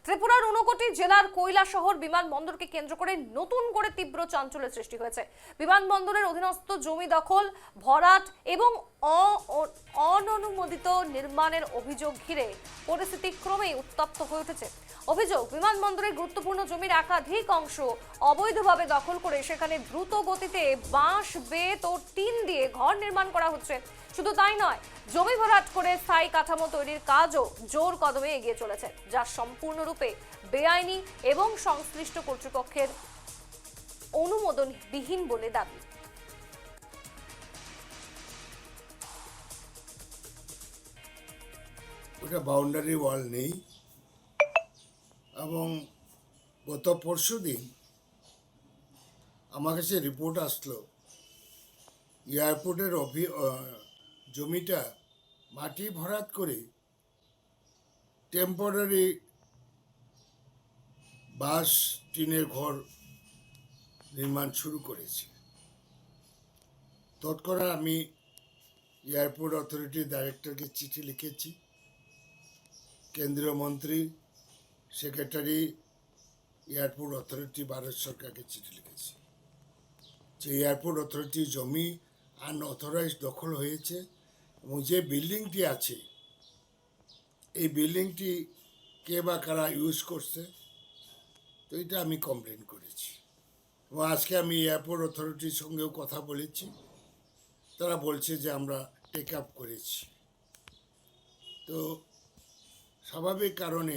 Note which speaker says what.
Speaker 1: ত্রিপুরার ঊনকোটি জেলার কৈলাসহর বিমানবন্দরকে কেন্দ্র করে নতুন করে তীব্র চাঞ্চল্যের সৃষ্টি হয়েছে। বিমানবন্দরের অধীনস্থ জমি দখল, ভরাট এবং অননুমোদিত নির্মাণের অভিযোগ ঘিরে পরিস্থিতি ক্রমেই উত্তপ্ত হয়ে উঠেছে। অভিযোগ, বিমানবন্দরের গুরুত্বপূর্ণ জমির একাধিক অংশ অবৈধভাবে দখল করে সেখানে দ্রুত গতিতে বাঁশ, বেত ও টিন দিয়ে ঘর নির্মাণ করা হচ্ছে। শুধু তাই নয়, জমি ভরাট করে স্থায়ী কাঠামো তৈরির কাজও জোর কদমে এগিয়ে চলেছে, যা সম্পূর্ণরূপে বেআইনি এবং সংশ্লিষ্ট কর্তৃপক্ষের অনুমোদনবিহীন বলে দাবি।
Speaker 2: ওটা বাউন্ডারি ওয়াল নেই, এবং গত পরশু দিন আমার কাছে রিপোর্ট আসলো এয়ারপোর্টের জমিটা মাটি ভরাট করে টেম্পোরারি বাঁশ টিনের ঘর নির্মাণ শুরু করেছে। তৎক্ষণাৎ আমি এয়ারপোর্ট অথরিটির ডাইরেক্টরকে চিঠি লিখেছি, কেন্দ্রীয় মন্ত্রী, সেক্রেটারি, এয়ারপোর্ট অথরিটি ভারত সরকারকে চিঠি লিখেছি যে এয়ারপোর্ট অথরিটির জমি আনঅথরাইজড দখল হয়েছে, এবং যে বিল্ডিংটি আছে এই বিল্ডিংটি কে বা কারা ইউজ করছে, তো এটা আমি কমপ্লেন করেছি। এবং আজকে আমি এয়ারপোর্ট অথরিটির সঙ্গেও কথা বলেছি, তারা বলছে যে আমরা টেক আপ করেছি। তো স্বাভাবিক কারণে